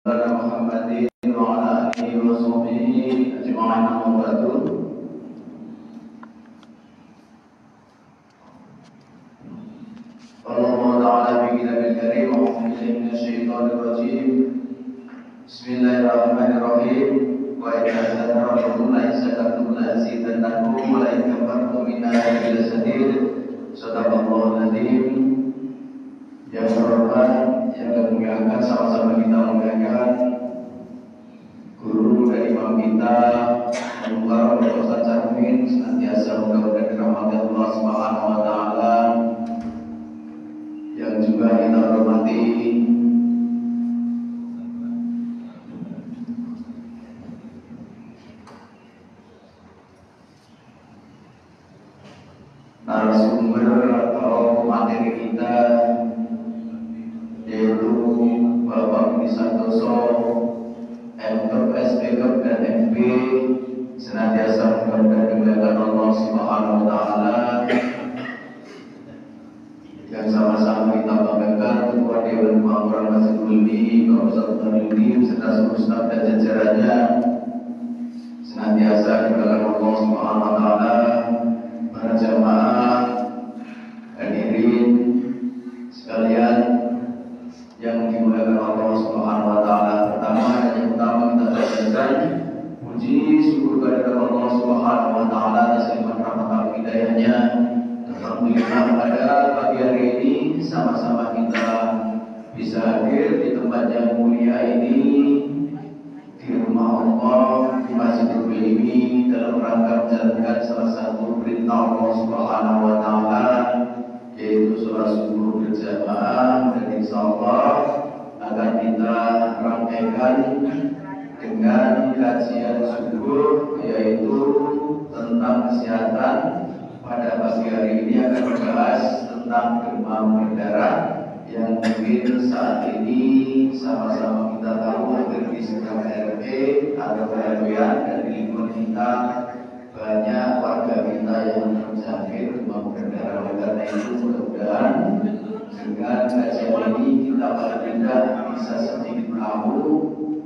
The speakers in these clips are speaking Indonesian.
Muhammadin wa ala alihi wa sahbihi ajma'in amma ba'du. Allah Ta'ala bi kitabil karim wa billahi minasyaitonir rajim. Bismillahirrahmanirrahim. Wa idza dzakarakum la yasakum la azidannakum wa la yakfartum minna illa sadid. Sadaqallahu adzim. Yang berhormat, yang dimuliakan, sama-sama kita muliakan guru dan imam kita Muhammad Ustaz Charmin, senantiasa mudah-mudahan dirahmati Allah Subhanahu wa taala. Yang juga kita hormati narasumber atau materi kita, yaitu Bapak Budi Santoso, M.Kep, S.P.Kep, dan M.P. senantiasa mudah-mudahan dimuliakan Allah Subhanahu wa taala. Yang sama-sama kita banggakan Ketua Dewan Pengurus Masjid Ulmi, Bapak Ustaz Ulmi, serta seluruh staf dan jajarannya senantiasa dimuliakan Allah Subhanahu wa taala. Para jamaah hadirin sekalian yang dimuliakan Allah Subhanahu wa taala. Yang pertama kita panjatkan puji syukur kepada Allah Subhanahu wa taala atas limpahan rahmat hidayahnya. Alhamdulillah pada pagi hari ini sama-sama kita bisa hadir di tempat yang mulia ini, di rumah Allah, di Masjidil Ilmi, dalam rangka menjalankan salah satu perintah Allah Subhanahu wa taala, yaitu sholat subuh berjamaah. Dan insyaallah akan kita rangkaikan dengan kajian subuh, yaitu tentang kesehatan. Pada pagi hari ini akan membahas tentang demam berdarah yang mungkin saat ini sama-sama kita tahu hampir di setiap RT ada perhatian, dan di lingkungan kita banyak warga kita yang terjangkit demam berdarah. Oleh karena itu mudah-mudahan dengan kajian ini kita paling tidak bisa sedikit tahu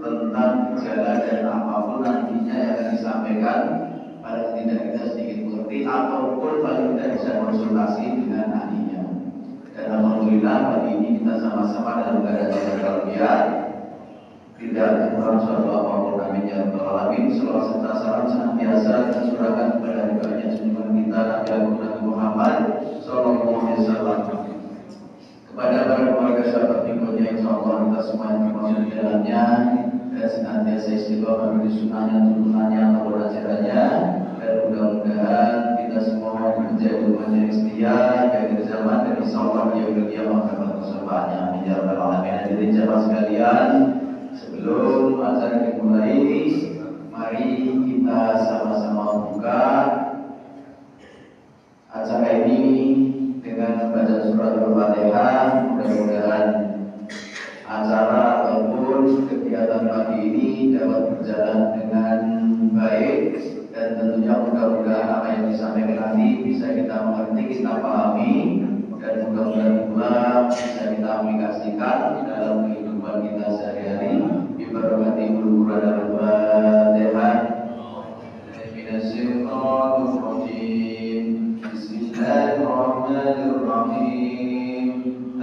tentang gejala dan apapun nantinya yang akan disampaikan, paling tidak kita sedikit mengerti ataupun paling tidak bisa konsultasi dengan ahlinya. Dan alhamdulillah pagi ini kita sama-sama dalam keadaan sehat walafiat, tidak kurang suatu apapun. Amin ya rabbal alamin. Selawat serta salam senantiasa kita surahkan kepada baginda junjungan kita Nabi Agung Nabi Muhammad sallallahu alaihi wasallam, kepada para keluarga sahabat berikutnya, insyaallah kita semua yang termasuk di dalamnya, dan senantiasa istiqomah di sunnahnya, tuntunannya, ataupun ajarannya. Dan mudah-mudahan kita semua menjadi umat yang setia di akhir zaman, dan insyaallah yaumil qiyamah dapat kesempatannya. Amin ya rabbal alamin. Hadirin jamaah sekalian, sebelum acara dimulai, mari kita sama-sama buka acara ini dengan membaca surat Al-Fatihah. Mudah-mudahan acara ataupun kegiatan pagi ini dapat berjalan dengan baik, dan tentunya mudah-mudahan apa yang disampaikan nanti bisa kita mengerti, kita pahami, dan mudah-mudahan pula bisa kita aplikasikan dalam kehidupan kita sehari-hari. Bibarakati Al-Quran dan Al-Fatihah. Bismillahirrahmanirrahim.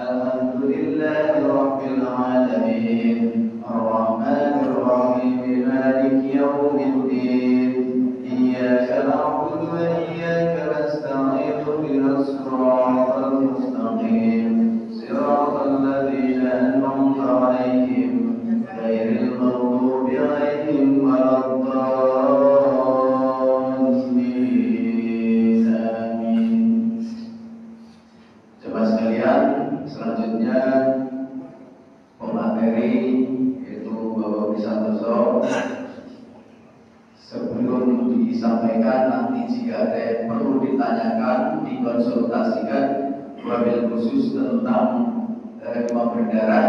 Alhamdulillahi Rabbil alamin. Ar-Rahmanir-Rahim. Maliki yaumiddin. Iyyaka na'budu wa iyyaka nasta'in. Ihdinas siratal mustaqim. Siratal ladzina an'amta 'alaihim ghairil maghdubi 'alaihim waladdallin. Amin. Jemaah sekalian, selanjutnya pemateri yaitu Bapak Budi Santoso. Sebelum disampaikan, nanti jika ada yang perlu ditanyakan, dikonsultasikan wabil khusus tentang demam berdarah,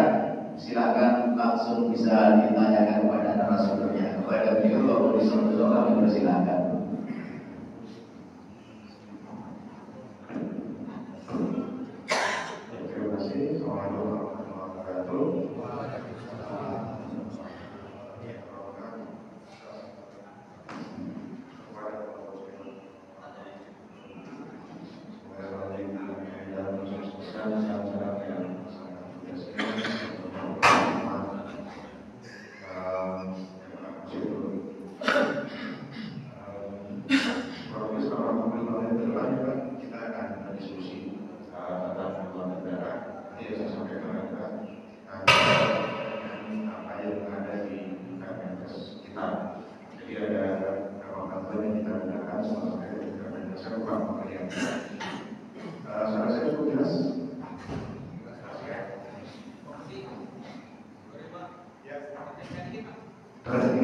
silakan langsung bisa ditanyakan kepada narasumbernya. Kepada beliau Bapak Budi Santoso kami persilakan. Terima kasih. Assalamualaikum warahmatullahi wabarakatuh. Terus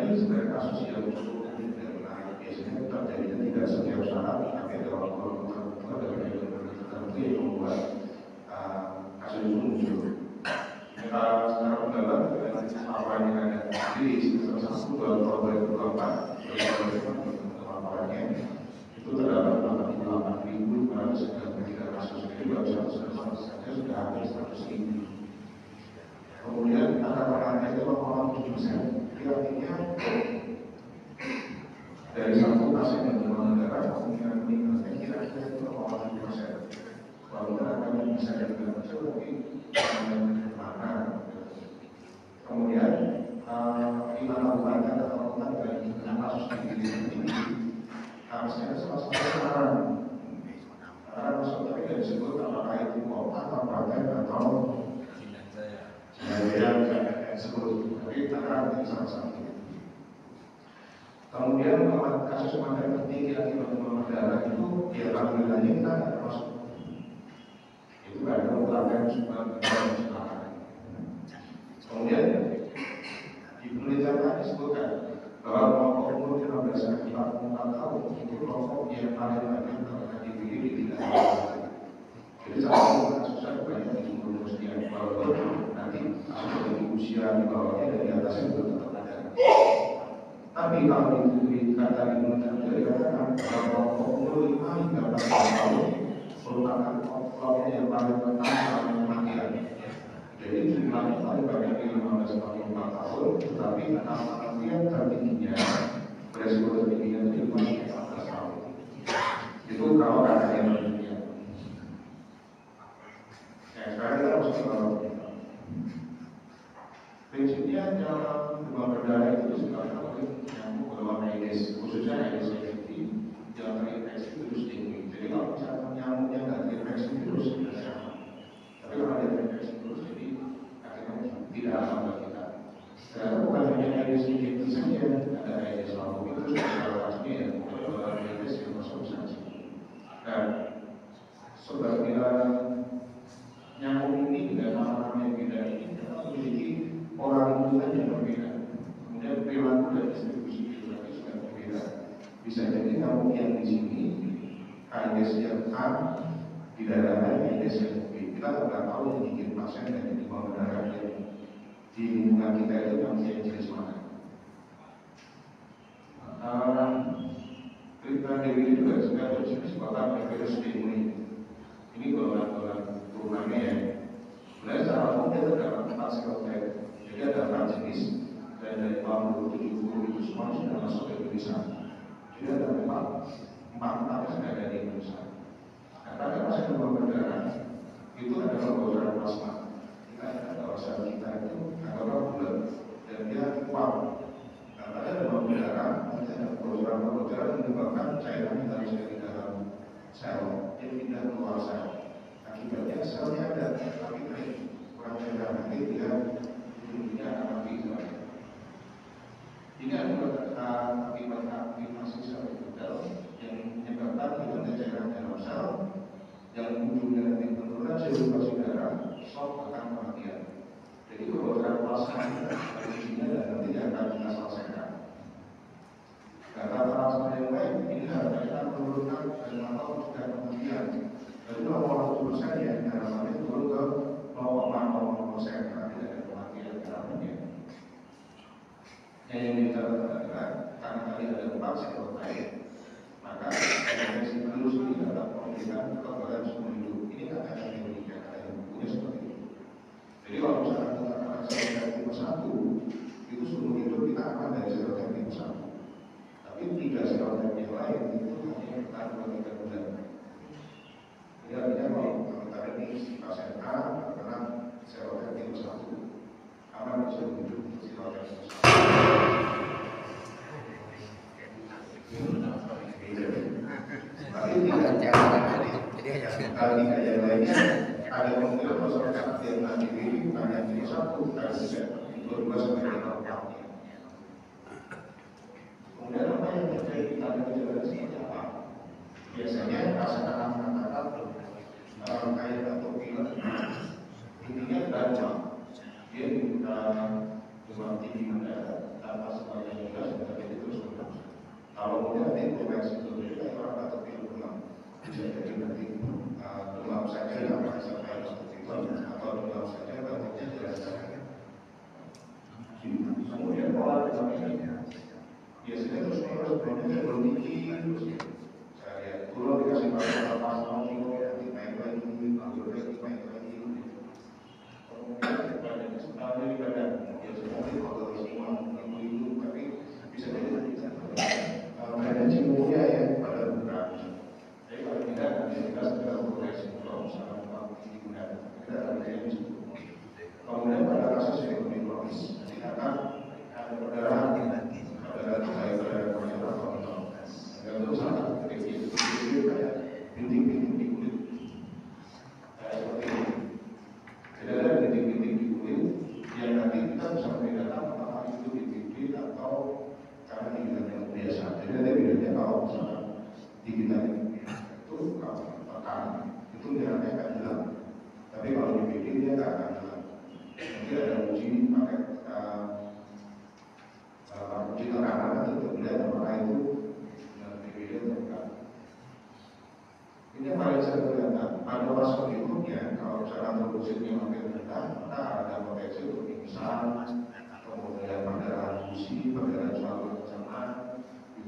ini sebenarnya kasus yang cukup unik dan menarik. Biasanya terjadinya tidak setiap saat, tapi ada waktu tertentu ada periode tertentu yang membuat kasus itu muncul. Secara mendalam dengan apa yang ada di semester 1 2024 laporannya itu terdapat 48.493 kasus, itu baru satu semester saja sudah hampir 100.000. Kemudian angka perangnya itu 0,7%. Artinya dari satu pasien yang demam berdarah kemungkinan meninggalnya kira-kira itu 0,7%. Walaupun angkanya bisa jadi lebih kecil, tapi mana? Kemudian 5 kabupaten atau kota dari 6 kasus ini harusnya salah satu saran karena masuk tapi tidak disebut apakah itu kota, kabupaten atau yang disebut, tapi takaran menjadi salah satu. Kemudian kasus kematian tertinggi akibat demam berdarah itu ya alhamdulillahnya kita tidak termasuk. Itu karena pelanggan kecelakaan. Kemudian di penelitian tadi disebutkan bahwa kelompok umur 15 sampai 44 tahun itu kelompok yang paling banyak terkena DBD di 3 tahun. Jadi saat ini kasusnya banyak di umur sekian, walaupun nanti di usia di bawahnya dan di atasnya belum tetap ada. Tapi kalau itu dikata di penelitian itu dikatakan bahwa kelompok umur 5 hingga 14 tahun merupakan kelompok yang paling rentan dalam kematian. Jadi jumlahnya paling banyak di 15-44 tahun, tetapi angka kematian tertingginya beresiko tertingginya itu di 14 tahun. Itu kalau katanya penelitian. Sekarang kita harus tahu prinsipnya dalam demam berdarah itu disebabkan oleh nyamuk berwarna Aedes, khususnya Aedes aegypti yang terinfeksi virus dengue. Jadi kalau misalnya nyamuknya nggak terinfeksi virus, tidak sama. Tapi kalau ada terinfeksi virus, jadi akhirnya tidak aman bagi kita. Karena bukan hanya Aedes aegypti saja, ada Aedes albopictus, ada racunnya ya, ada Aedes yang masuk saja. Dan sebagai nyamuk ini dan nama-nama yang beda ini memiliki orang itu yang berbeda. Kemudian perilaku dan distribusi geografis juga berbeda. Bisa jadi nyamuk yang di sini Aedes yang A di daerah lain Aedes yang B. Kita nggak tahu yang bikin pasien dan di bawah darah yang di lingkungan kita itu yang jenis mana. Treatment DBD juga sudah berjenis bahkan virus dengue. Ini golongan turunannya ya. Sebenarnya secara umum kita dapat 4 serotype. Jadi ada 4 jenis dan dari tahun 2070 itu semua sudah masuk ke Indonesia. Jadi ada 4 sudah ada di Indonesia. Nah, pada pasien demam berdarah itu ada kebocoran plasma. Kita ada sel kita itu agak bulat dan dia kuat. Nah, pada demam berdarah nanti ada kebocoran menyebabkan cairan yang harus di dalam sel dia pindah keluar sel. Akibatnya selnya ada tapi naik kurang cairan nanti dia dulunya akan mati. Ini adalah akibat aktivasi sel dalam yang menyebabkan hilangnya cairan dalam sel yang ujungnya nanti penurunan sirkulasi darah, shock akan kematian. Jadi kebocoran plasma dari sini dan nanti akan kita selesaikan. Kata plasma yang lain ini akan menurunkan dan atau juga kematian. Jadi 0,1% ya, harapannya turun ke 0,00%, karena tidak ada kematian harapannya. Yang dicatat adalah karena tadi ada 4 serotype, maka infeksi virus ini dapat memberikan kekebalan seumur hidup. Ini kan ada teorinya, ada yang bukunya seperti itu. Jadi kalau misalkan kita akan serotype tipe 1, itu seumur hidup kita aman dari serotype tipe 1. Tapi 3 serotype yang lain itu hanya bertahan 2-3 bulan. Jadi artinya kalau kita ini si pasien A karena serotype tipe 1 aman bisa hidup serotype tipe 1. tidak yang lainnya ada kemungkinan masyarakat yang nanti ini bukan yang jadi satu, ada dua sampai lima orang. Kemudian apa yang terjadi pada gejala seperti apa? Biasanya rasakan mengatakan kayak batuk pilek, intinya demam. Dia demam tinggi mendadak tanpa sebabnya juga sudah terjadi terus. Kalau kemudian intervensi itu juga orang batuk pilek demam, bisa jadi nanti demam saja yang merasakan seperti itu, atau demam saja batuknya dirasakan. Kemudian pola demam ini biasanya terus demamnya belum tinggi terus. Saya lihat dulu dikasih makan apa nanti naik lagi, lanjut lagi, naik lagi. Dari badan, biasanya nanti kotor semua, ibu-ibu, tapi bisa jadi badan ciumnya ya pada berat. Jadi kalau tidak nanti kita segera progresi kalau misalnya tidak terjadi di situ. Kemudian pada kasus yang lebih kronis, karena ada perdarahan baik pada atau yang itu sangat kecil, kayak bintik-bintik di kulit, seperti ini. Jadi ada bintik-bintik di kulit yang nanti kita bisa membedakan apakah itu bintik atau karena gigitan yang biasa. Jadi ada bedanya kalau misalnya gigitan itu tekan, itu jaraknya akan hilang. Tapi kalau di bintik dia nggak akan hilang. Mungkin ada uji pakai uji tekanan itu kemudian apakah itu berbeda atau enggak. Ini yang paling sering kelihatan. Pada fase berikutnya, kalau misalkan trombositnya makin rendah, maka ada potensi untuk pingsan, kemudian perdarahan fusi, perdarahan suatu pencernaan,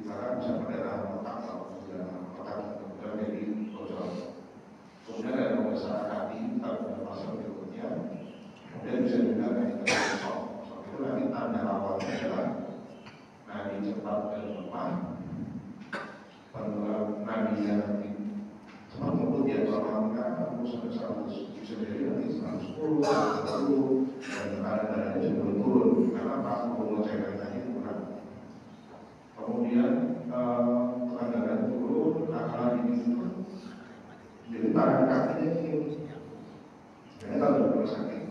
bahkan bisa perdarahan otak atau perdarahan otak kemudian jadi bocor. Kemudian ada pembesaran hati pada fase berikutnya, kemudian bisa juga kita shock. Itu nanti tanda awalnya adalah nadi cepat dan lemah, nadinya nanti cepat mulut ya kalau mereka sampai 100 bisa jadi nanti 110, 120 dan kadang-kadang cenderung turun karena pas mau cairan tadi kurang. Kemudian kadang-kadang turun, akalan ini turun, jadi tangan kakinya ini. Jadi kalau di rumah sakit,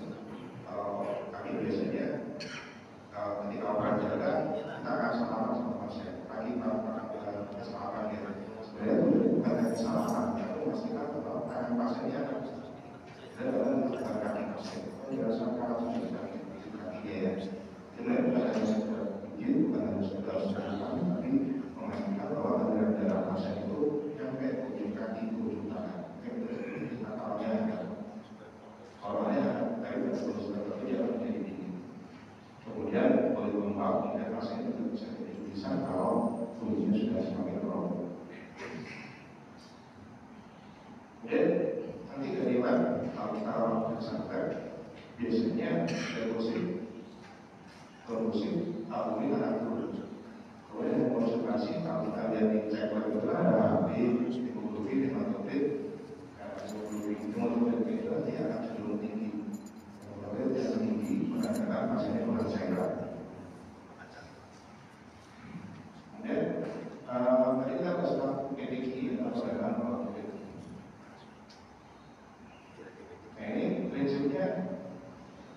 kaki biasanya ketika orang jaga kita akan sama pasien pagi malam kesalahan gitu. Sebenarnya itu bukan hanya kesalahan, tapi memastikan bahwa tangan pasiennya dan bukan kaki pasien. Berdasarkan kasus yang sakit di kakinya ya. Sebenarnya bukan hanya sekedar begini, bukan hanya sekedar kesalahan, tapi memastikan bahwa darah pasien itu sampai ujung kaki ke ujung tangan. Kita taruhnya ada. Soalnya tapi betul-betul tidak menjadi begini. Kemudian oleh pembawaan kemudian pasien itu bisa jadi tulisan kalau kulitnya sudah semakin rontok. Kemudian nanti dari mana? Kalau kita orang sampai biasanya kondusif, ini akan turun. Kemudian konsentrasi kalau kita lihat di cek lagi itu ada HP, hemoglobin, hematokrit, hemoglobin itu nanti akan cenderung tinggi. Hemoglobin yang tinggi menandakan pasiennya kurang cairan. Kemudian tadi kita bahas PDKI atau cairan hemoglobin. Nah ini prinsipnya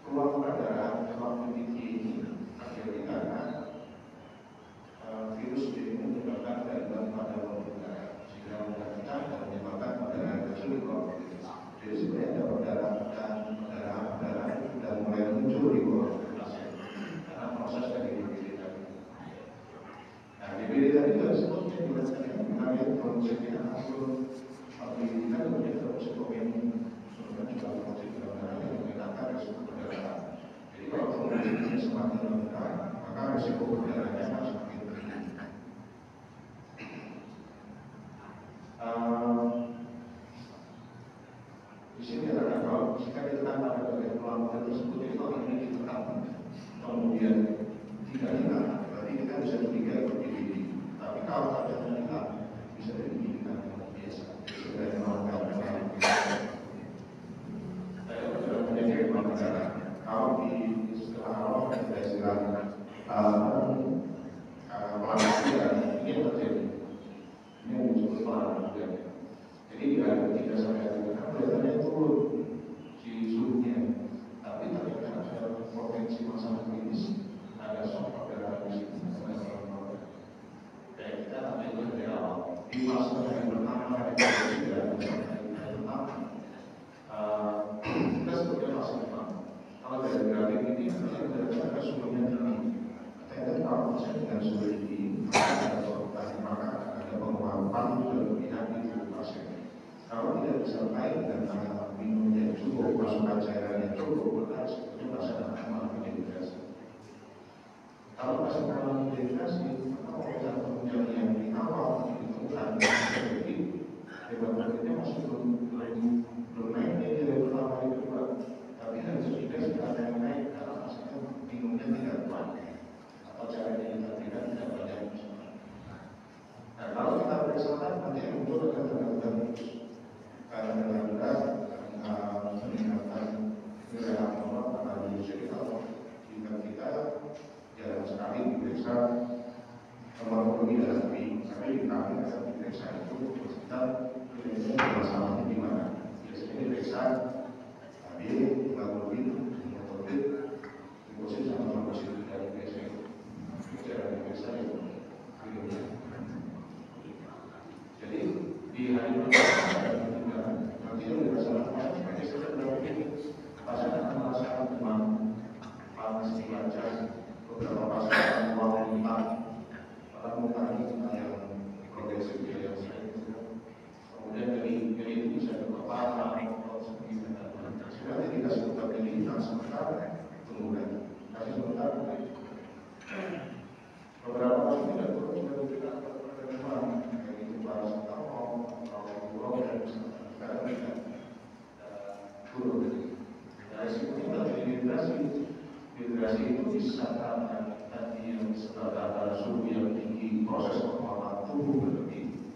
ruang perdarahan ruang PDKI ini terjadi karena virus ini menyebabkan gangguan pada pembuluh darah sehingga mematikan dan menyebabkan perdarahan kecil di bawah. Jadi sebenarnya ada perdarahan itu sudah mulai muncul di bawah pasien karena proses dari DBD tadi. Nah DBD tadi juga sebutnya juga namanya konsepnya asal kita kemudian terpsikomen sebenarnya juga konsep darah yang meningkatkan resiko perdarahan. Jadi kalau kondisinya semakin rendah maka resiko perdarahannya akan semakin tinggi. Di sini adalah kalau jika ditekan pada bagian pelan-pelan tersebut itu akan ditekan kemudian tidak hilang, berarti kita bisa curiga itu DBD. Tapi kalau keadaan hilang bisa jadi gigitan yang biasa. Sebenarnya melakukan saya sudah menjadi pembelajaran. Kalau di setelah awal kita istilah di fase yang pertama hari ketiga pertama kita sebutnya fase pertama. Kalau dari grafik ini ada sumbernya tinggi. Kita kalau fase dengan sumber tinggi maka ada penguapan itu berlebihan di fase. Kalau tidak disertai dengan minum yang cukup, masukan cairan yang cukup, maka sebetulnya fase pertama dehidrasi. Kalau fase pertama dehidrasi, maka obat penunjang yang di awal ditemukan terjadi, hebat badannya masih belum naik dari pertama hari kedua, tapi hari ketiga sudah ada yang naik karena fasenya minumnya tidak kuat atau caranya tidak banyak. Nah, kalau kita periksakan nanti yang muncul adalah tanda-tanda karena meningkatkan gerakan otot pada diri kalau kita jarang sekali diperiksa hormon dalam tapi kami akan diperiksa itu kita masalahnya di mana. Biasanya diperiksa tapi hemoglobin, glukosid sama trombosit dari biasanya itu jarang diperiksa itu. Jadi di hari pertama nanti yang dirasakan sebagai sesuatu ini pasien akan merasakan demam, panas di wajah, beberapa pasien ruang lipat, pada muka yang progresif yang sering. Kemudian dari itu bisa berkepala atau seperti itu. Sebenarnya kita sebutkan ini sementara kemudian kasih sementara beberapa pasien tidak perlu sudah diberikan pada demam kayak itu paracetamol atau buron sekarang tidak turun. Dari situ kita dehidrasi itu disebabkan tadi yang disebabkan pada suhu yang tinggi, proses pengelolaan tubuh berlebih,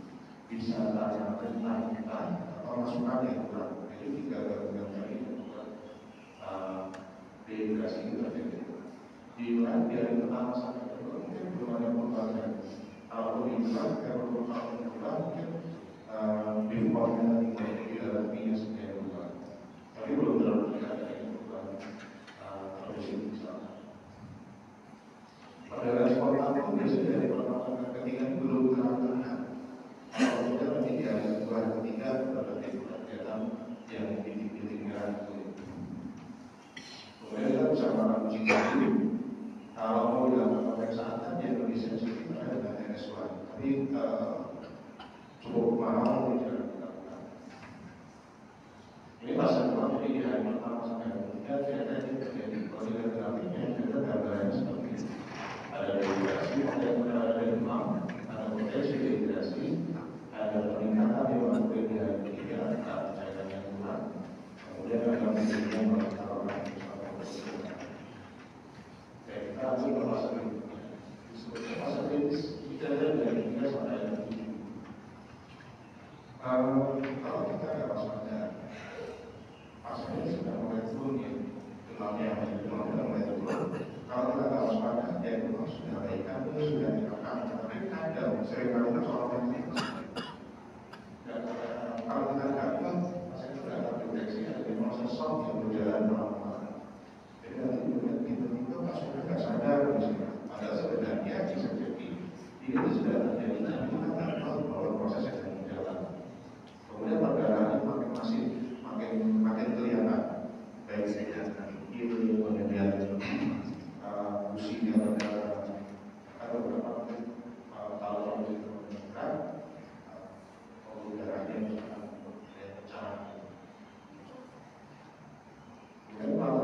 bisa karena kenaikan atau masukan yang kurang. Itu tiga gabungan tadi yang membuat dehidrasi itu terjadi. Diulang dari pertama sampai kedua mungkin belum ada perubahan. Kalau diulang, kalau berulang mungkin defaultnya tidak lebih sekian berubah. Tapi belum terlalu tidak ada yang berubah produksi misalnya. Pada respon tampil biasanya dari pertama ke ketiga ini belum terlalu terlihat. Kalau sudah nanti dari kedua ke ketiga berarti kelihatan yang titik-titik merah itu. Kemudian kita bisa melakukan uji klinik. Kalau mau dilakukan pemeriksaan yang lebih sensitif adalah RS1, tapi cukup mahal tidak dilakukan. Ini pasal pertama jadi di hari pertama sampai hari ketiga ternyata ini terjadi. Kalau dilihat grafiknya ternyata gambarnya seperti ini. Ada dehidrasi, ada demam, ada potensi dehidrasi, ada peningkatan hemoglobin di hari ketiga, ada cairan yang kurang, kemudian ada peningkatan melakukan kita ambil bahasa disebutnya bahasa klinis kita ada dari 3 sampai 7. Kalau kita ada pasalnya sudah mulai turun ya demamnya mulai turun. Kalau kita ada waspada ya demam sudah naikkan itu sudah ditekan tapi ada sering kali kita soal klinis dan kalau kita dapat pasien sudah ada deteksi ada proses shock yang berjalan pelan-pelan. Jadi nanti tiba-tiba pas sudah tidak sadar misalnya, padahal sebenarnya bisa jadi ini sudah terjadi tapi kita tidak tahu bahwa prosesnya sedang berjalan. Kemudian perdarahannya makin kelihatan, baik kelihatan ini kemudian businya ada beberapa kalau itu meningkat, pembuluh darahnya misalkan pecah. Kemudian kalau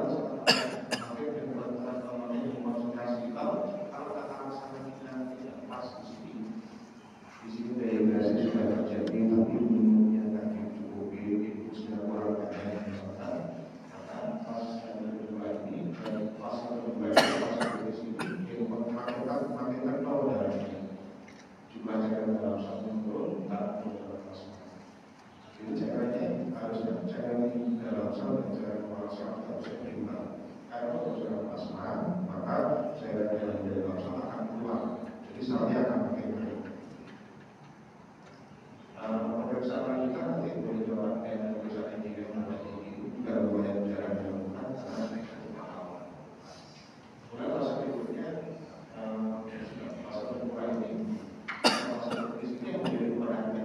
di sini dehidrasi sudah terjadi tapi minumnya tidak dicukupi, itu sudah kurang banyak misalkan. Maka pas yang kedua ini dan pas kedua di sini yang makin kental darahnya. Jumlah cairan dalam satu turun, tak turun dalam plasma. Jadi cairannya harusnya cairan dalam sel dan cairan luar sel harus seimbang. Karena kalau sudah plasma, maka cairan yang di dalam sel akan keluar. Jadi selnya akan makin kering. Pemeriksaan kita nanti boleh coba pemeriksaan ini juga lumayan jarang dilakukan karena itu mahal. Kemudian fase berikutnya fase kedua ini fase di sini yang menjadi perhatian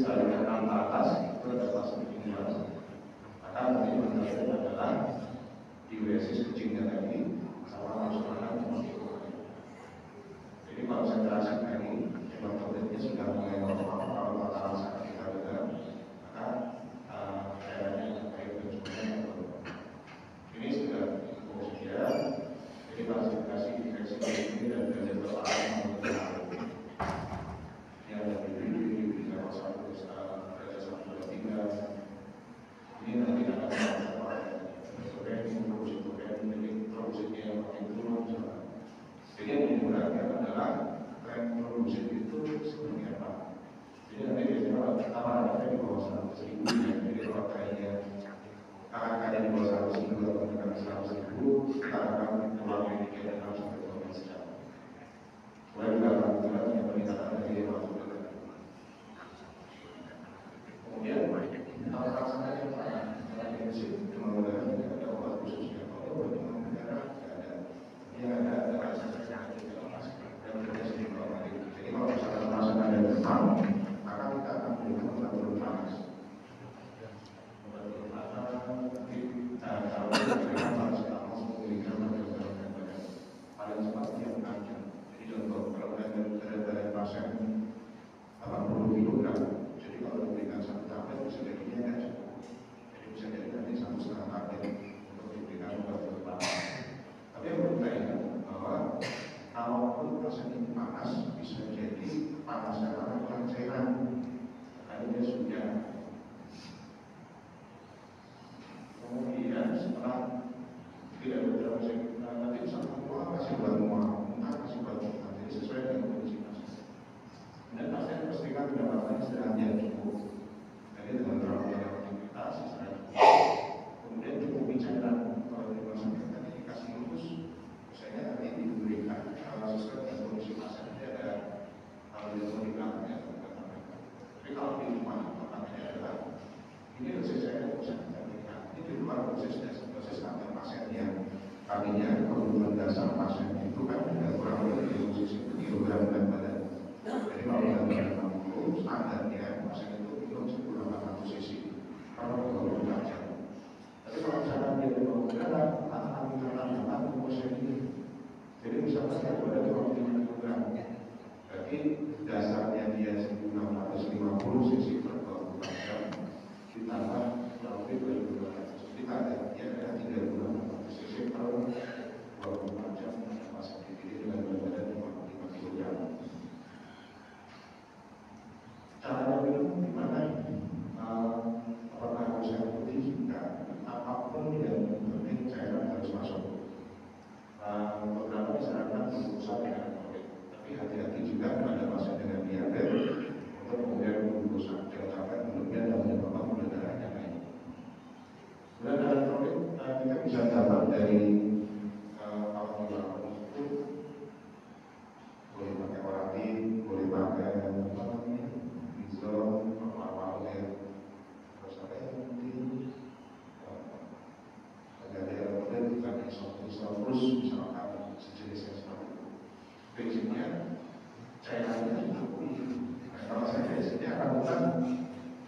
sekali kanan ke atas itu ada fase ketinggian. Maka nanti pertanyaannya adalah diuresis kecilnya tadi sama langsung jadi konsentrasi ini hematokritnya sudah mulai normal. Kalau makanan sangat kita dengar, maka cairannya baik dan semuanya normal. Ini sudah cukup sekian. Jadi klasifikasi infeksi ini dan derajat keparahan menurut ini ada di level 1 derajat 1, 2, 3. Ini nanti akan yang makin turun. Jadi yang dimudahkan adalah tren produksi itu seperti apa. Jadi nanti biasanya kalau pertama ada di bawah 100.000 ya, jadi kalau trennya angka di bawah 100.000 atau di atas 100.000 kita akan pulang mediknya dan harus sampai 12 jam. Kemudian juga akan melihat yang peningkatan dari waktu dekat. Kemudian laksana yang mana? Karena prinsip cuma tidak ada obat khusus yang kalau yang ada rasa sakit yang masih dan terjadi di bawah. Jadi kalau misalkan merasakan ada demam, maka kita akan memberikan obat turun panas. Obat turun panas, kalau kita berikan paracetamol 10 mg paling cepat dia 6 jam. Jadi contoh kalau ada pasien 80 kg, jadi kalau diberikan 1 tablet bisa jadinya nggak cukup. Jadi bisa jadi nanti 1,5 tablet untuk diberikan obat turun panas. Tapi yang perlu kita ingat bahwa kalaupun pasien ini panas, bisa jadi panasnya karena kurang cairan. Karena dia sudah. Kemudian setelah tidak berjalan nanti satu mual kasih buat mual, entah kasih buat mual. Jadi sesuai dengan kondisi pasien. Dan pasien pastikan mendapatkan istirahat yang cukup. Jadi dengan terapi yang aktivitas istirahat cukup. Kemudian cukupi cairan. Kalau di rumah sakit tadi dikasih infus, misalnya nanti diberikan sesuai dengan kondisi pasien ada algoritma di belakangnya. Tapi kalau di rumah makanya adalah ini dosis cairan bisa kita berikan. Ini di luar dosis kantor pasien yang artinya kebutuhan dasar pasien itu kan tidak kurang lebih dosis kilogram dan badan. Jadi kalau dalam badan 60 standarnya pasien itu minum 10-800 cc kalau 24 jam. Tapi kalau misalkan dia mau bergerak, akan pasien ini. Jadi misalkan dia ada 25 kg, berarti dasarnya dia 1650 cc per 24 jam ditambah kurang lebih 2200. Jadi targetnya adalah 3600 cc per 24 jam pasien ini dengan berat badan 55 kg. Caranya minum gimana? Apakah harus air putih? Enggak. Apapun yang penting cairan harus masuk. Beberapa disarankan berusaha dengan COVID, tapi hati-hati juga pada pasien dengan diabetes untuk kemudian berusaha jangan sampai berlebihan dan menyebabkan gula darahnya naik. Gula darah kronik kita bisa dapat dari kalau itu boleh pakai oratif, boleh pakai Bizon, Parmalir, terus apa yang penting ada kemudian kita terus misalkan sejenisnya seperti itu. Prinsipnya cairannya cukup. Kalau saya biasanya akan bukan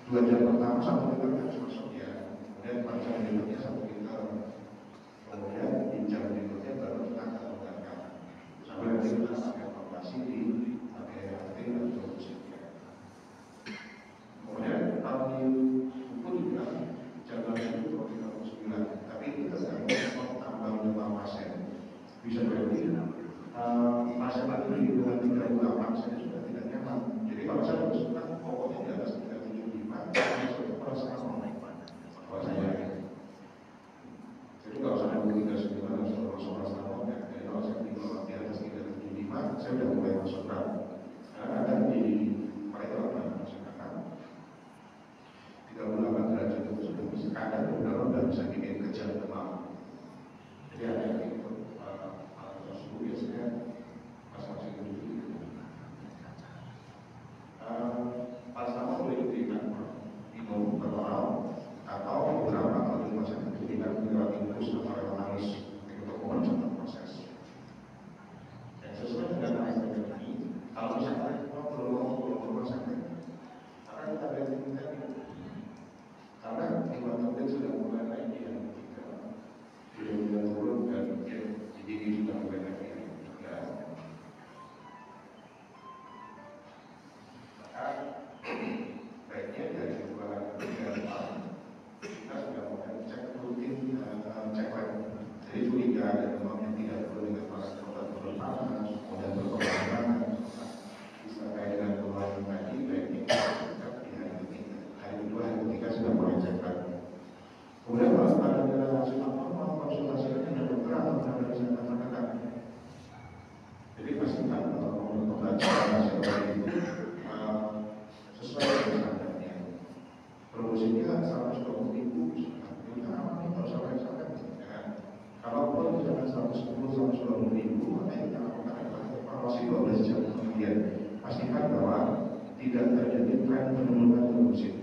2 jam pertama 1 liter kan masuk ya, kemudian 4 jam berikutnya 1 liter, kemudian di jam berikutnya baru kita akan menggunakan sampai nanti kita pakai formasi di pakai arti dan solusi. Kemudian kalau di buku juga jadwal itu 39, tapi kita sedang tambah jumlah pasien. Bisa jadi pasien itu di bulan 38 saya sudah tidak nyaman. Jadi kalau saya usulkan pokoknya di atas 375, saya sudah merasa aman. Kalau saya kita 120.000 kita aman, nggak usah rasakan. Kalaupun misalkan 110-120.000, maka yang kita lakukan adalah evaluasi 12 jam kemudian pastikan bahwa tidak terjadi tren penurunan deposit.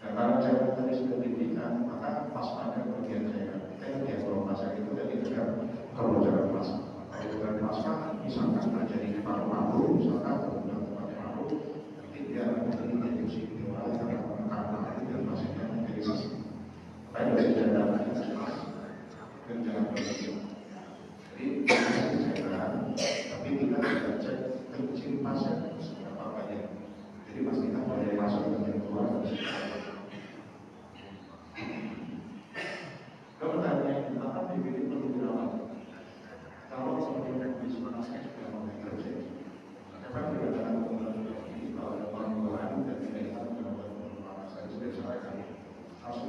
Nah, karena cairan tadi sudah diberikan, maka plasmanya bagian cairan. Kita yang kalau pasien itu tadi tidak kebocoran plasma. Kalau kebocoran plasma, misalkan terjadi di paru-paru, misalkan kemudian tempat paru, nanti dia akan menjadi deposit karena itu dan pasiennya menjadi sesak. Baik dari cairan dan jangan berhenti. Jadi cairan, tapi kita tidak cek kecil pasien seberapa banyak. Jadi pastikan bahwa yang masuk dan yang keluar harus. Pertanyaan, apa BPD perlu dirawat? Kalau sebenarnya di sebelah saya sudah mulai terjadi. Karena tidak ada kemudian kalau ada perubahan dan tidak ada perubahan saya sudah sampaikan. Harus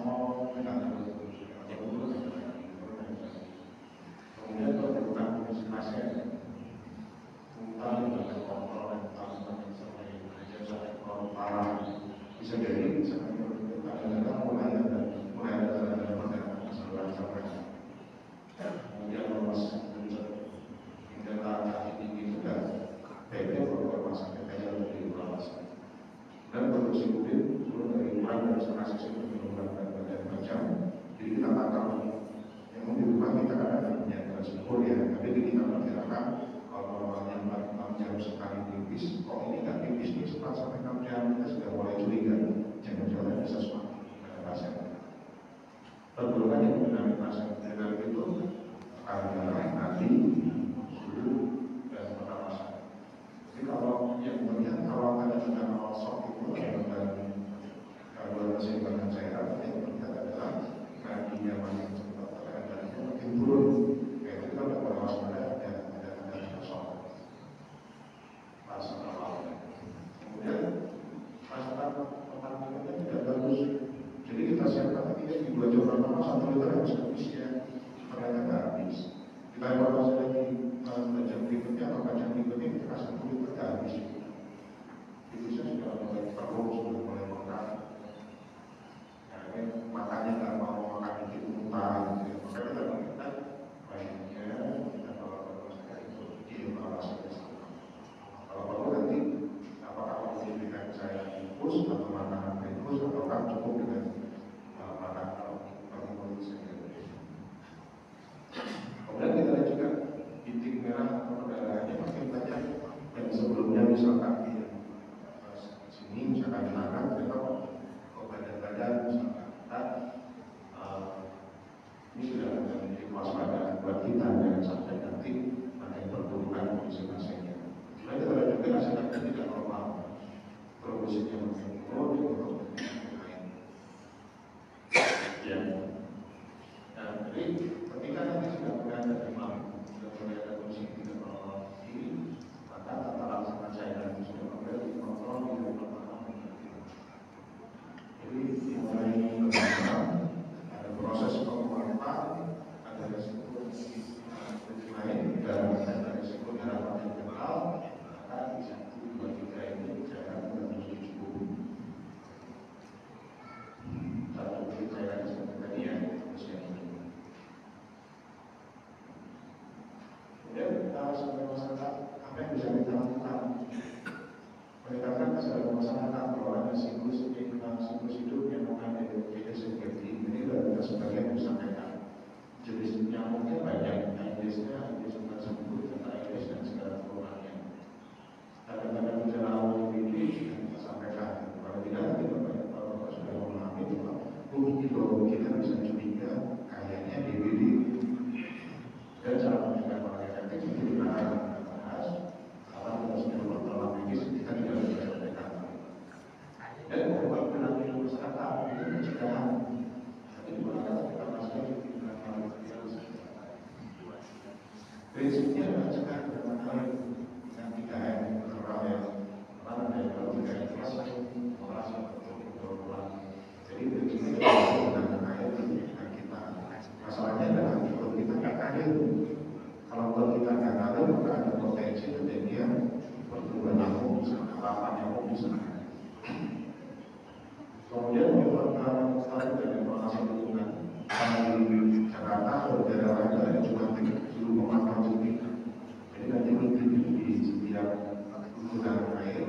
mau kemudian perlukan kondisi pasien, utang dengan kontrol dan utang sampai jasa kalau parah bisa jadi ada mulai ada masalah sampai kemudian lemas hingga kaki tinggi sudah PP rumah sakit hanya lebih lemas dan produksi udin turun dari kurang dari setengah sesi menggunakan badan macam jadi kita takar yang di rumah kita kan ada punya gelas ukur ya tapi kita perkirakan kalau normalnya 6 jam sekali tipis kok ini nggak tipis nih 4 sampai 6 jam kita sudah mulai curiga jangan-jangan ada sesuatu pada pasien. Perburukan yang mengalami pasien dengan itu adalah nanti suhu dan pernapasan. Jadi kalau yang melihat kalau ada dengan awal shock itu dan gangguan keseimbangan cairan yang terlihat adalah nadinya makin cepat dan makin turun. Yaitu kita dapat waspada ada shock pasien awal. Kemudian pasien pertandingannya tidak bagus. Jadi kita siapkan tadi di 2 jam pertama 1 liter harus habis ya. Ternyata nggak habis. Kita evaluasi lagi jam berikutnya atau jam berikutnya kita kasih 1 liter nggak habis. Itu sudah mulai perlu sudah mulai makan. Nah, makannya nggak mau makan dikit muntah. Maka kita minta baiknya kita bawa ke rumah sakit itu dievaluasi bersama. Kalau perlu nanti apakah perlu diberikan cairan infus atau makanan infus ataukah cukup dengan kemudian kita lihat juga bintik merah atau perdarahannya makin banyak dan sebelumnya misalkan di sini misalkan di tangan kita ke badan-badan misalkan kita ini sudah menjadi waspada buat kita dan sampai nanti makin perburukan kondisi pasiennya. Kemudian kita lihat juga hasilnya tidak normal, progresifnya makin turun ya. Nah, jadi ketika nanti sudah mulai ada demam, sudah mulai ada kondisi tidak normal ini, maka tata laksana cairan sudah mulai dikontrol di rumah. Jadi mulai berjalan, ada proses penguatan, ada resiko lain dan ada resiko harapan yang kenal, maka di 1, 2, 3 ini cairan sudah harus dicukupi. Satu cairan seperti tadi ya. Kemudian sebagai masyarakat apa yang bisa kita lakukan? Meningkatkan kesadaran masyarakat bahwa ada siklus hidup yang mengandung seperti ini dan kita sebagian disampaikan. Jenis nyamuknya banyak, Aedes-nya, Aedes tersebut, Aedes dan segala turunannya. Kadang-kadang gejala awal ini kita sampaikan. Kalau tidak nanti Bapak sudah memahami bahwa ini loh kita bisa curiga kayaknya DBD dan cara menjaga paling efektif itu kita akan bahas karena kita sudah berdalam ini kita tidak bisa sampaikan dan membuat penanganan masyarakat itu pencegahan tapi dimana kita masih dengan virus prinsipnya mencegah dengan baik dengan 3M orang yang mana dari kalau 3M itu masih merasa betul-betul jadi begini dengan air dengan kita masalahnya adalah kalau kita nggak kadir kalau kita nggak kadir maka ada potensi kejadian pertumbuhan nyamuk bisa harapan nyamuk bisa di Jakarta atau daerah lain cuma 7,4 detik. Jadi nanti di setiap gudang air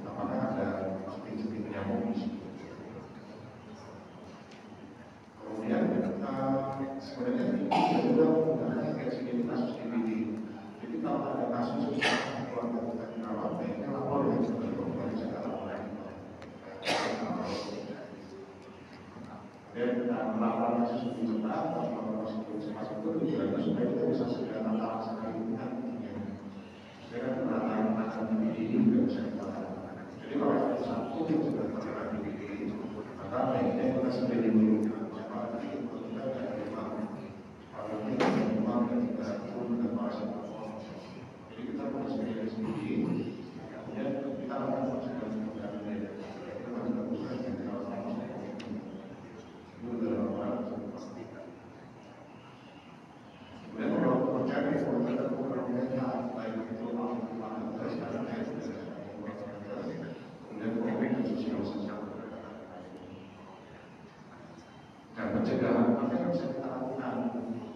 apakah ada titik nyamuk di situ. Kemudian sebenarnya ini juga menggunakan kasus DPD. Jadi kalau ada kasus keluarga kita dirawat, baiknya lapor ya sebagai pembantu saya laporan. Dan melakukan kasus lebih cepat, melakukan kasus lebih cepat itu tujuannya supaya kita bisa segera tata laksana lingkungan. Saya kan penataan DPD ini juga bisa kita lakukan. Jadi kalau ada satu yang sudah terkena DPD, maka baiknya kita sudah dulu. Jadi kita harus menjadi sendiri, kemudian kita akan melakukan pekerjaan kita melakukan yang kemudian kalau pekerjaan itu kita lakukan baik itu kemudian covid dan sosial dan pencegahan apa yang bisa kita lakukan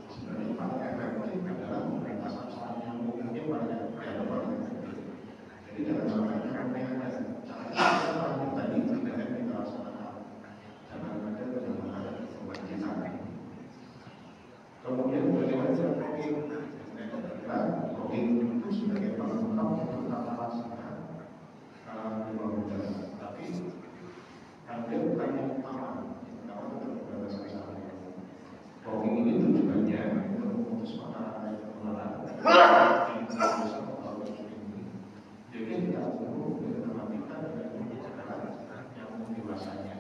sebenarnya paling efektif adalah pemerintahan saat yang mungkin banyak jadi jangan sampai campaign cara tadi tidak kita laksanakan jangan ada benar-benar kewajiban. Kemudian bagaimana cara blogging itu sebagai pelengkap untuk tata laksana tapi hampir bukan yang utama. Blogging ini tujuannya untuk memutus mata rantai penularan. Jadi kita perlu mengenalkan dan membicarakan yang dewasanya.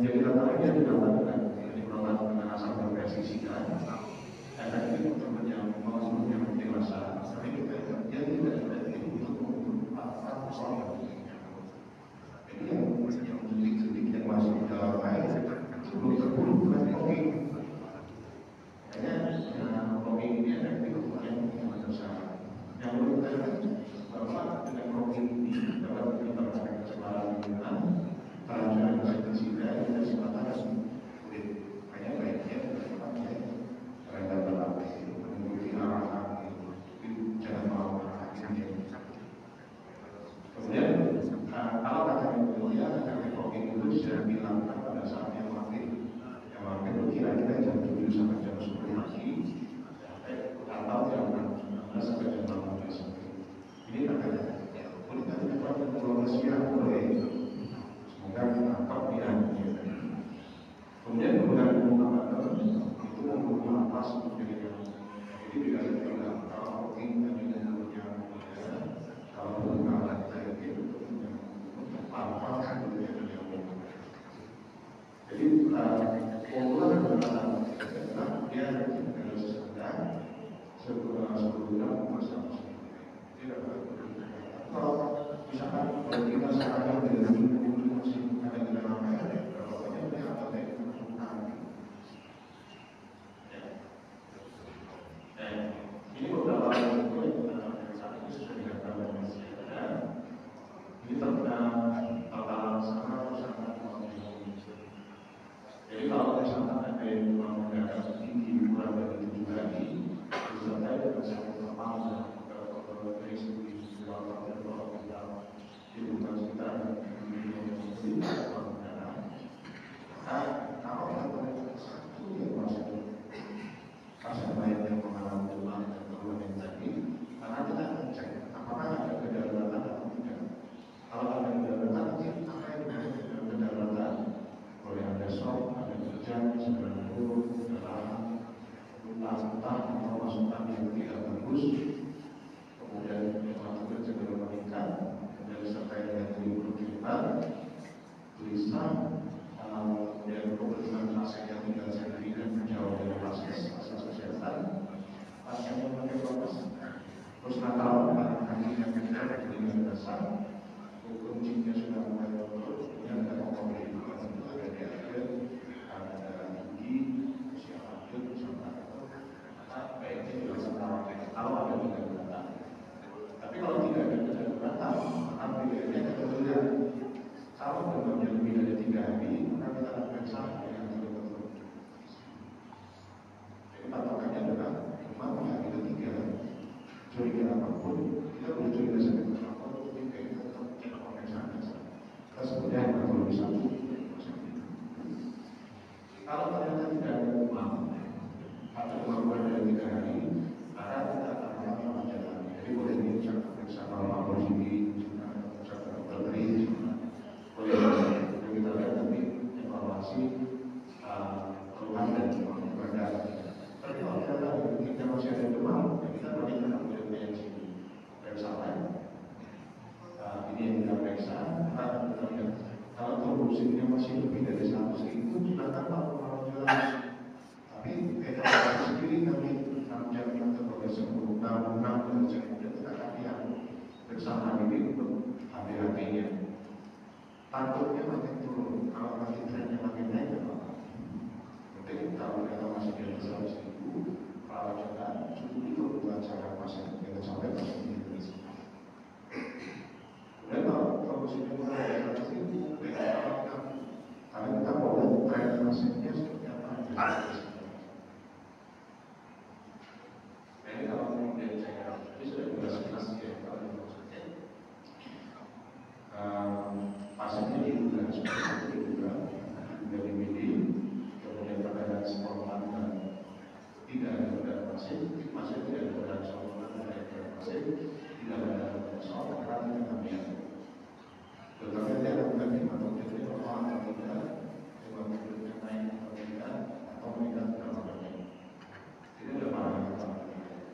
Jadi kata-kata yang dilakukan dengan asal berpresisikan efektif untuk menyambung yang dewasa. Tapi kita tidak efektif untuk apa soal. Jadi yang detik-detik yang masuk ke dalam air belum terburu dengan blogging. Makanya blogging ini efektif untuk yang besar. Yang belum bahwa dengan blogging ini dapat menyebabkan kesalahan lingkungan, pelajaran bersih-bersih dan kesempatan kulit. Hanya baiknya mereka berlatih mengikuti arahan itu jangan melakukan akhirnya. Kemudian kalau kata kemudian efek blogging itu bisa dilakukan pada saat yang maghrib itu kira-kira jam 7 sampai jam 10 pagi atau jam 16 sampai jam 18 sore. Ini katanya boleh tadi dapat pulau siang boleh. Semoga ditangkap ya. Kemudian menggunakan menggunakan itu membutuhkan nafas untuk dirinya. Jadi tidak ada juga kalau blogging dan tidak punya kalau menggunakan itu apa gitu ya. Jadi keunggulan adalah dia harus sedang sebulan bersama. Tidak kalau misalkan kalau kita sekarang dari musim ada di dalam air, pokoknya dia akan terbuka. Ini beberapa itu yang saat ini sudah dikatakan ini tentang tata laksana sangat jadi kalau misalkan ada yang menggunakan tinggi kurang dari 7 hari, beserta dengan satu teman dari segi visual dan kita dibutuhkan sekitar lebih satu. Kalau ternyata tidak ada demam atau kemampuan dari 3 hari, maka kita akan melakukan jalan. Jadi boleh dicek periksa normal tinggi, cek bakteri, boleh kita lihat nanti evaluasi keluhan dan badan. Tapi kalau ternyata kita masih ada demam, kita berarti kita boleh periksa lain. Ini yang kita periksa. Kalau trombositnya masih lebih dari 100 itu silakan kalau jalan. Tapi evaluasi sendiri nanti 6 jam atau 10 tahun kemudian kita akan lihat bersama ini untuk hati-hatinya. Takutnya makin turun, kalau nanti trennya makin naik ya Pak. Penting kalau kita masih di atas 100.000, kalau jangan cukup itu buat cara pasien kita sampai pasien ini. Dan kalau trombositnya kurang dari 100.000, kalau kita mau lihat tren pasiennya seperti apa. Ini kalau kemudian saya ini sudah jelas ya kalau pasiennya juga seperti itu juga dari MIDI, kemudian perbedaan spontan dan tidak ada perbedaan pasien tidak ada perbedaan spontan dari pasien, tidak ada soal tekanan yang kami. Tetapi dia lakukan hematokrit normal atau tidak, hematokrit yang naik atau tidak, atau meningkat berapa banyak. Ini sudah parameter.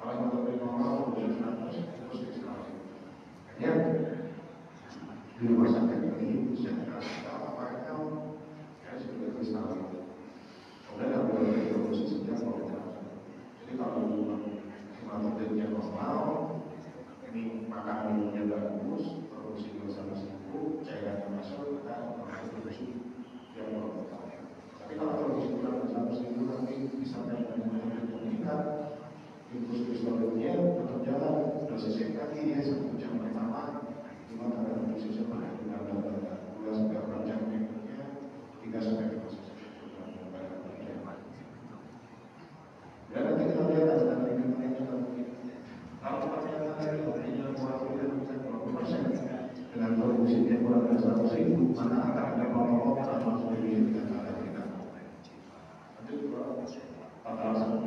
Kalau hematokrit normal terus diekstraksi. Kemudian di rumah sakit ini saya kasih tahu apakah ya sudah kristal. Kemudian ada beberapa sejak kalau jadi kalau hematokritnya normal, ini makan minumnya bagus, terus itu sama siku, cairannya masuk, maka produksi yang normal. Tapi kalau produksi kurang dari 100.000 nanti bisa dengan meningkat, infus kristolitnya tetap jalan, dosisnya kaki dia 1 jam pertama, cuma karena dosisnya pakai dengan 2 sampai 4 jam berikutnya, 3 sampai 5 jam. Dan nanti kita lihat ada kalau ternyata dari opininya kurang lebih 20% dengan produksi yang kurang dari 100.000, maka akan ada kelompok yang masuk di dengan ada kita. Nanti juga bakal sama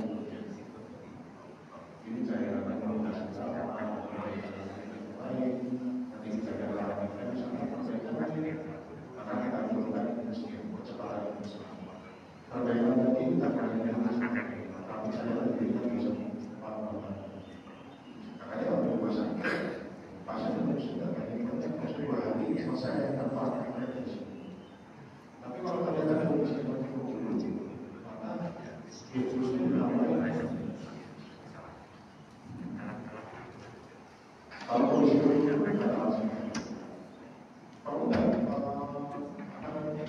ini saya akan mengundang baik. Nanti kita akan lakukan misalnya perbaikan ini, maka kita lakukan sekian percepatan perbaikan tadi kita akan lihat. Tapi saya lebih bisa makanya kalau di rumah sakit pasien itu sudah banyak proses 2 hari selesai tanpa intervensi. Tapi kalau ternyata kondisi seperti itu, maka infusnya dilakukan. Kalau kondisi itu tidak langsung, kalau tidak apa namanya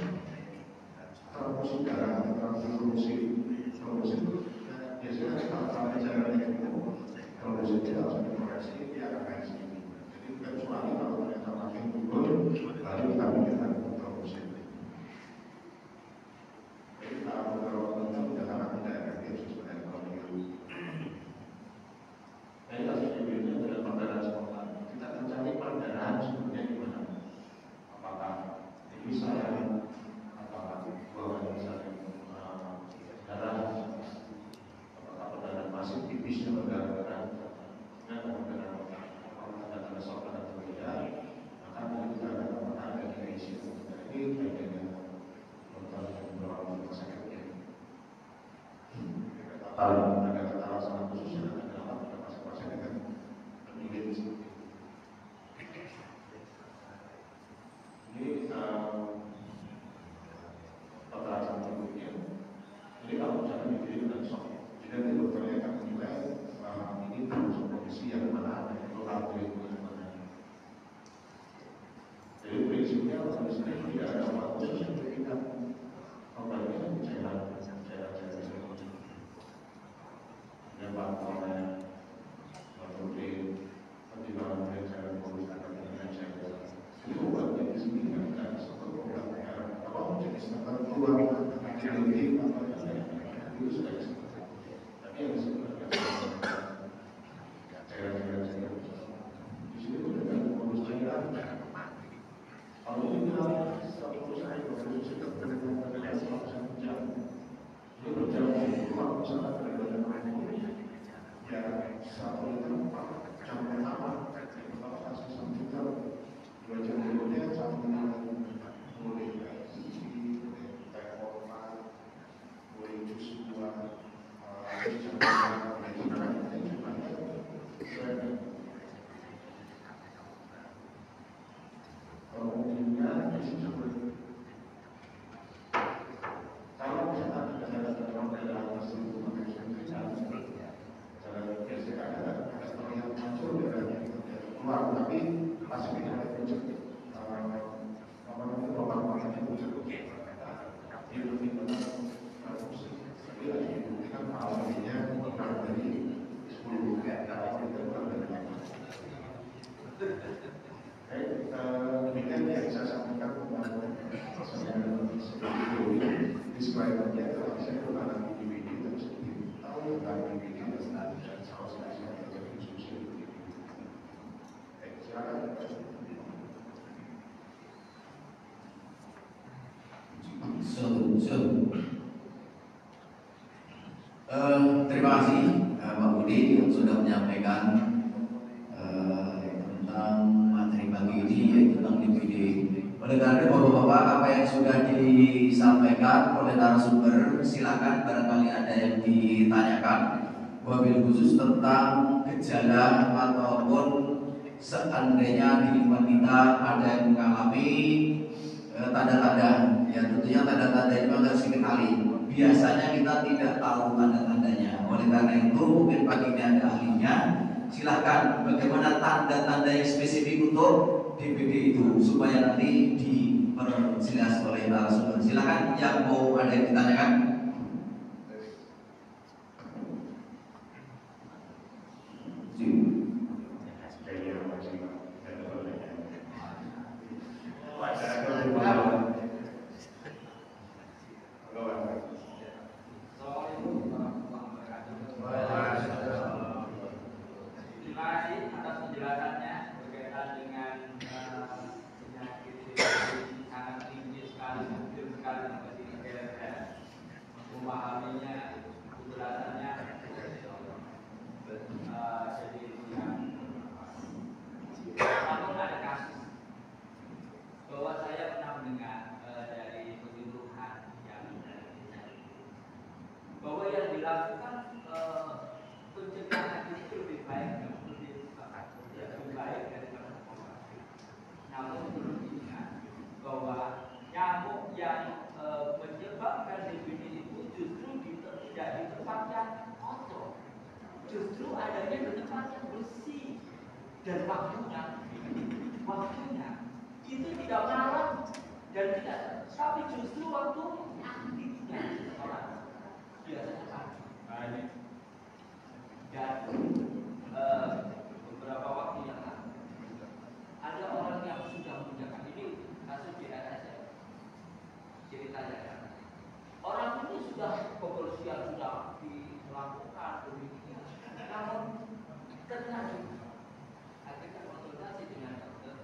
transfusi darah atau transfusi itu biasanya kalau sampai jalannya itu produksi tidak harus dikoreksi, dia akan reaksi. Jadi kecuali kalau ternyata makin turun, lalu kita pikirkan untuk produksi. Jadi kalau beberapa tentu jangan tidak efektif sebenarnya kalau begitu. Jadi kasus ini adalah perdarahan spontan. Kita akan cari perdarahan sebenarnya gimana? Apakah bisa apakah buangan misalnya darah masih tipisnya berdarah dan ada soal atau tidak, maka nanti kita akan melakukan ada isi ini bagian beberapa rumah sakitnya. Kalau ada alasan khusus yang adalah pada pasien-pasien dengan penyakit seperti ini kekerasan tubuhnya. Jadi kalau misalnya dikirim dengan shock, jika nanti dokternya akan menilai ini terus kondisi yang mana itu itu mana. Jadi prinsipnya kalau misalnya tidak ada obat khusus yang diberikan, obatnya cairan yang oleh protein, pertimbangan dari cairan polusi dengan cairan. Jadi obatnya di sini kan satu obat apa jenis tertentu antibiotik atau itu sudah disebut. Tapi yang disebutkan cairan di sini dengan bonus cairan. Kalau ini kita selain itu saya pernah DVD terus tahu tentang DVD dan salah satu diskusi. Silakan. Terima kasih Pak Budi yang sudah menyampaikan tentang materi pagi ini, yaitu tentang DVD. Oleh karena itu Bapak-bapak, apa yang sudah disampaikan oleh narasumber, silakan barangkali ada yang ditanyakan, wabil khusus tentang gejala ataupun seandainya di lingkungan kita ada yang mengalami tanda-tanda, ya tentunya tanda-tanda itu agak sedikit kali. Biasanya kita tidak tahu tanda-tandanya. Oleh karena itu mungkin pagi ini ada ahlinya. Silahkan bagaimana tanda-tanda yang spesifik untuk DBD itu supaya nanti diperjelas oleh narasumber. Silahkan yang mau ada yang ditanyakan. Dan waktunya itu tidak malam dan tidak, tapi justru waktu aktifnya orang biasanya pagi. Dan beberapa waktu yang lalu ada orang yang sudah menjaga ini kasus di RSS ceritanya kan. Orang ini sudah kepolisian sudah dilakukan demikian, namun ternyata akhirnya konsultasi dengan dokter.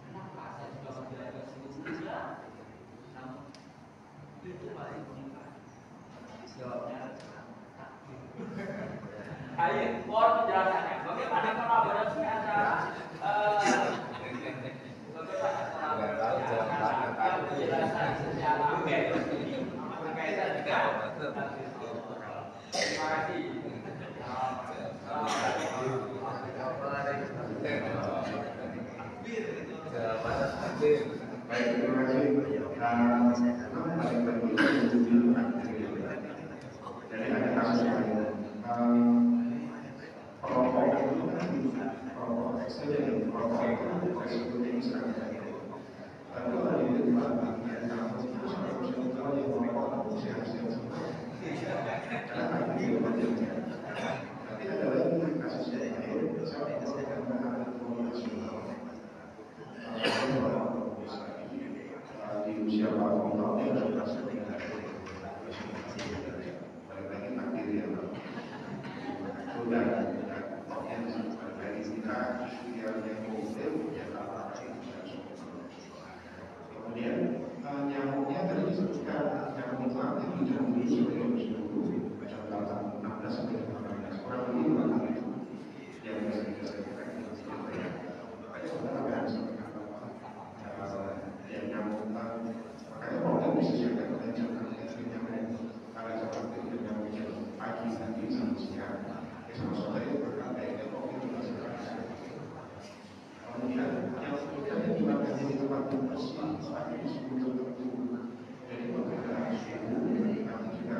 Kenapa saya sudah menjaga seluruhnya, namun itu masih meningkat? Jawabnya ayo, mohon penjelasannya. Bagaimana kolaborasi antara penjelasan secara berkaitan dengan terima kasih. Baik, terima kasih. Jadi ada kasus perokok itu ini sangat tentu hal ini dilakukan tapi ada lagi kasus yang lain di usia 40 tahun ini ada kasus balik lagi takdir yang sudah dari kita yang positif ya kemudian nyamuknya tadi disebutkan nyamuk Islam itu dicampuri sebagai dalam 16 sampai 18 orang ini orang itu yang bisa kita makanya sebenarnya yang nyamuk makanya orang bisa siapkan nyamuk karena seperti itu nyamuk pagi nanti sampai siang sama sore berkata itu itu bisa kemudian yang sebenarnya juga menjadi tempat bersih saat ini sebelum tertentu jadi berbeda suhu tapi juga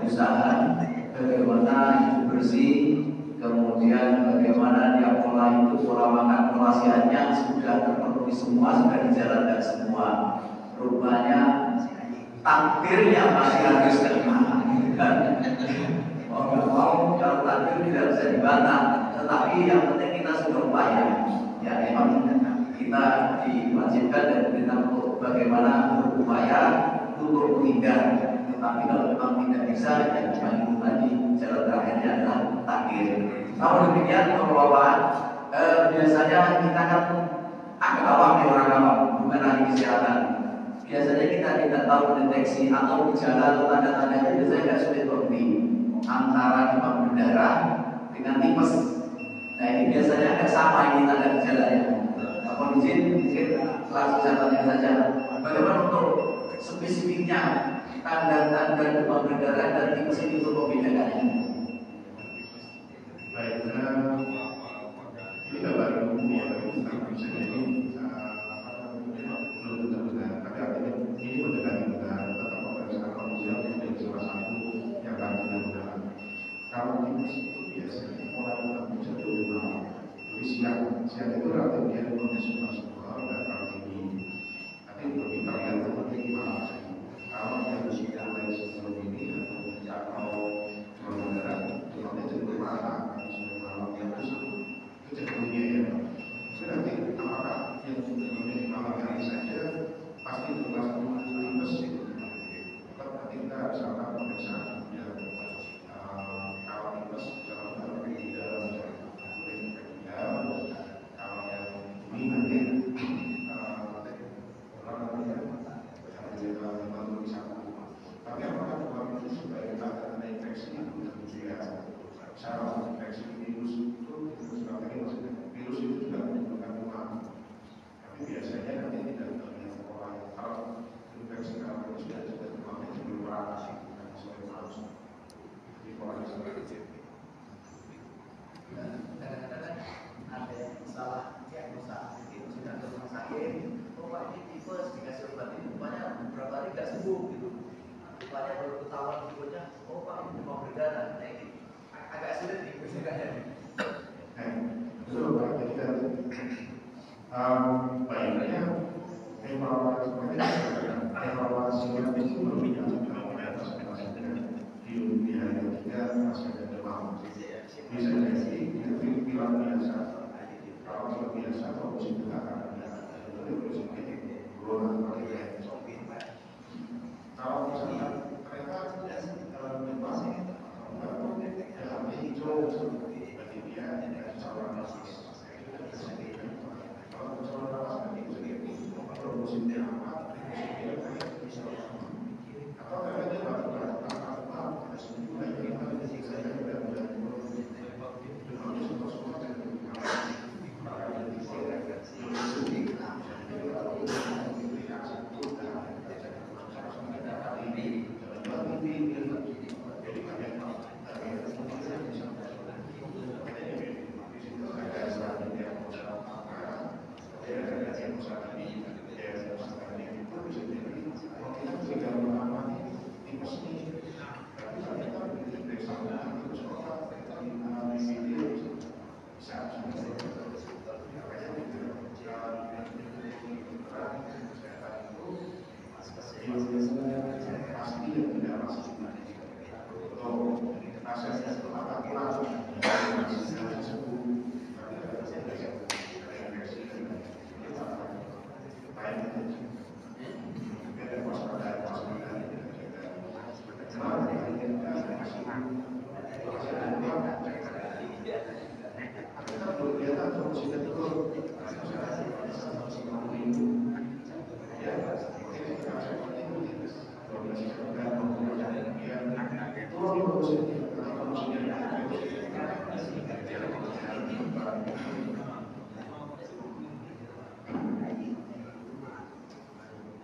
usaha, bagaimana hidup bersih, kemudian bagaimana dia pola itu, pola makan, pola sehatnya sudah terpenuhi semua, sudah dijalankan semua. Rupanya takdirnya masih harus terima. Mau nggak mau, kalau takdir tidak bisa dibantah, tetapi yang penting kita sudah upaya. Ya memang kita diwajibkan dan kita untuk bagaimana berupaya untuk menghindar. Tetapi kalau memang tidak bisa, ya cuma itu tadi jalan terakhirnya adalah takdir. Namun demikian, Bapak-bapak, biasanya kita kan agak awam ya, orang awam, bukan ahli kesehatan. Biasanya kita tidak tahu mendeteksi atau gejala atau tanda-tandanya, biasanya tidak sulit berhenti antara demam berdarah dengan tipes. Nah ini biasanya agak sama ini tanda gejalanya. Kondisi mungkin langsung saya tanya saja, bagaimana untuk spesifiknya tanda-tanda demam berdarah dan tipes ini untuk membedakannya? Baik, ini gambar umum ya, tapi bisa jadi belum tentu benar. Tapi artinya ini mendekati benar, tetap pemeriksaan manusia menjadi salah satu yang akan kita gunakan. Kalau tipes itu biasanya orang yang menjadi demam, jadi siang itu relatif dia demamnya semua dan kalau ini nanti lebih terlihat seperti gimana. Kalau yang sudah mulai sebelum ini atau berdarah, demamnya cenderung marah. Itu cenderungnya ya. Jadi nanti apakah yang sudah memiliki malam hari saja pasti terlalu tipes itu. Tetap nanti kita harus akan pemeriksaan ya. Kalau tipes kalau kita di dalam kulit kalau yang ini nanti orang namanya membantu bisa. Tapi apakah demam itu sebagai tanda infeksi itu tentu ya. Cara infeksi virus itu maksudnya virus itu juga menimbulkan demam. Tapi biasanya nanti tidak terlihat orang kalau infeksi kalau sudah demamnya cenderung parah bukan sesuai manusia. Jadi polanya seperti itu. Kadang-kadang ada yang salah diagnosa, itu sudah ke rumah sakit, Pak ini tipes dikasih obat ini, rupanya beberapa hari nggak sembuh gitu. Rupanya baru ketahuan tipenya, Pak ini demam berdarah. Nah ini agak sulit nih bedakannya. Betul Pak, jadi kan baiknya evaluasinya itu berubah di hari ketiga masih ada demam. Bisa jadi itu pilot biasa. Kalau pilot biasa, kalau musim juga akan ada. Jadi musim ini gelombang paling kalau misalnya mereka demam dalam hijau berarti dia saluran nafas. Kalau saluran nafas itu kalau musimnya apa? Atau karena dia batuk-batuk ada sembuh lagi saya sudah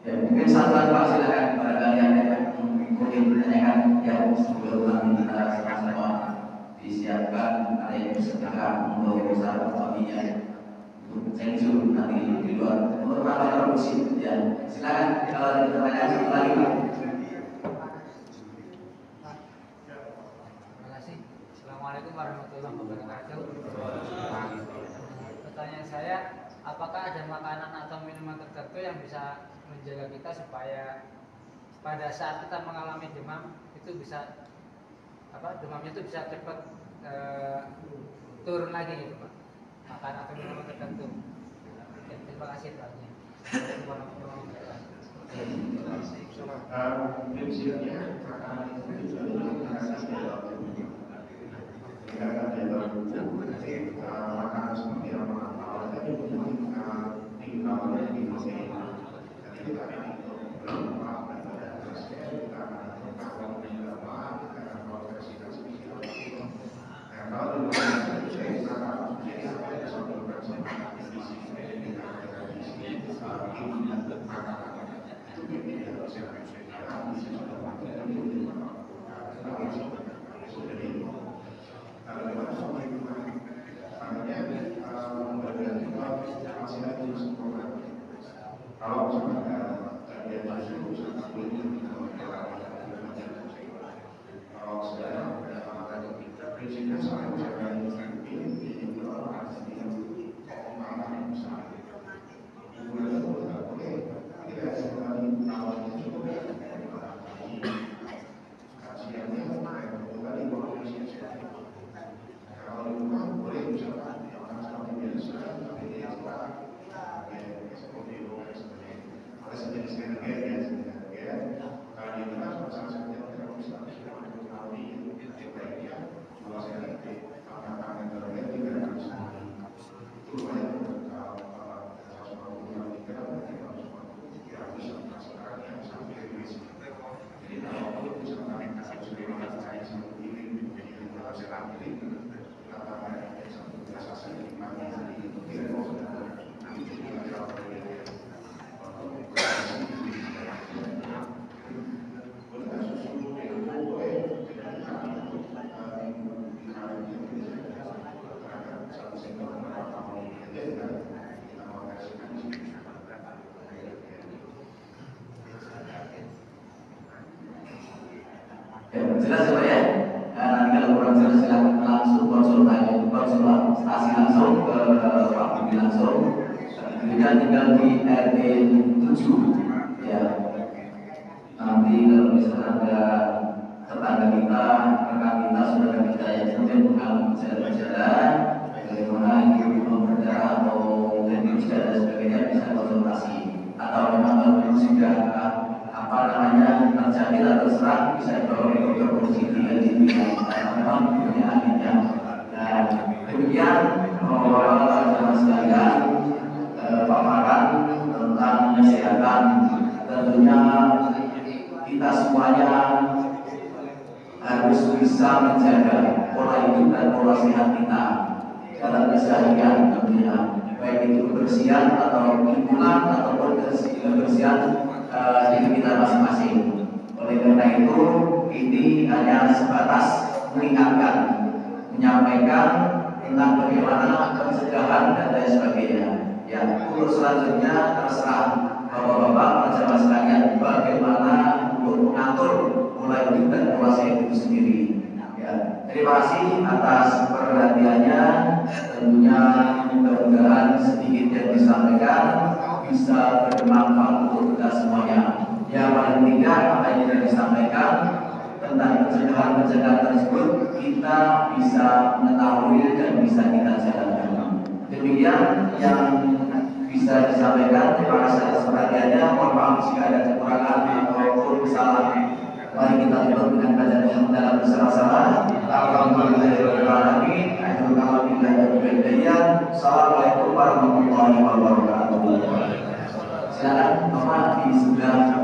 mungkin saran Pak silakan barangkali ada mungkin pertanyaan yang sebelum kita sama-sama disiapkan ada yang bersedia untuk usaha suaminya untuk senjur nanti di luar untuk apa produksi ya silakan kalau ada pertanyaan satu lagi Pak. supaya pada saat kita mengalami demam itu bisa demamnya itu bisa cepat turun lagi gitu Pak, makan atau minuman tertentu. Ya, terima kasih Pak. Prinsipnya makanan seperti yang awal tadi tinggalnya di mesin. Jadi kita kalau prinsipnya saya jelas ya Pak ya. Nanti kalau kurang jelas silakan langsung konsultasi langsung ke Pak Budi langsung. Kemudian tinggal di RT 7 ya. Nanti kalau misalnya ada tetangga kita, rekan kita, saudara kita yang kemudian mengalami gejala-gejala bagaimana ibu berdarah atau klinis dan sebagainya bisa konsultasi. Atau memang kalau sudah terjadi atau serang bisa dibawa ke dokter posisi yang memang punya ahlinya. Dan demikian teman-teman sekalian paparan tentang kesehatan. Tentunya kita semuanya harus bisa menjaga pola hidup dan pola sehat kita dalam keseharian tentunya, baik itu kebersihan atau lingkungan ataupun kebersihan diri kita masing-masing. Oleh karena itu, ini hanya sebatas mengingatkan, menyampaikan tentang bagaimana pencegahan dan lain sebagainya. Ya, untuk selanjutnya terserah bapak-bapak jamaah sekalian bagaimana untuk mengatur pola hidup dan pola sehat itu sendiri. Ya, terima kasih atas perhatiannya. Tentunya mudah-mudahan sedikit yang disampaikan bisa bermanfaat untuk kita semuanya. Yang paling tidak apa yang sudah disampaikan tentang pencegahan tersebut kita bisa mengetahui dan bisa kita jalankan. Demikian yang bisa disampaikan. Terima kasih atas perhatiannya. Mohon maaf jika ada kekurangan ataupun kesalahan. Mari kita tutup dengan bacaan yang dalam bersama-sama. Alhamdulillahirobbilalamin. Assalamualaikum warahmatullahi wabarakatuh. Silakan Bapak di sebelah